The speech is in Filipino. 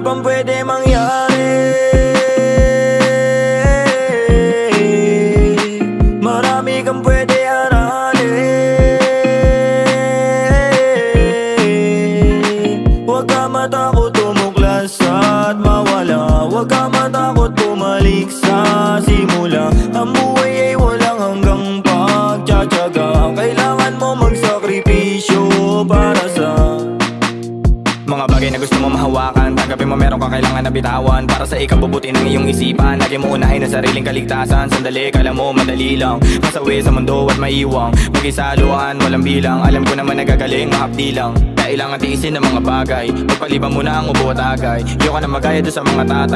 pang pwede mangyari. Marami kang pwede aralin. Huwag ka matakot tumuklas at mawala. Huwag ka matakot bumalik sa simula. Ang buhay ay walang hanggang pagtsatsaga. Kailangan mo magsakripisyo para sa mga bagay na gusto mo mahawakan. Tanggapin mo meron ka kailangan na bitawan para sa ikabubuti ng iyong isipan. Lagi mo unahin ang sariling kaligtasan. Sandali, kala mo madali lang masawi sa mundo at maiwang mag-isaluhan, walang bilang. Alam ko naman nagagaling, mahapdi lang. Kailangan tiisin ng mga bagay. Magpaliban mo na ang ubo at agay. Iyo ka na magaya doon sa mga tatay.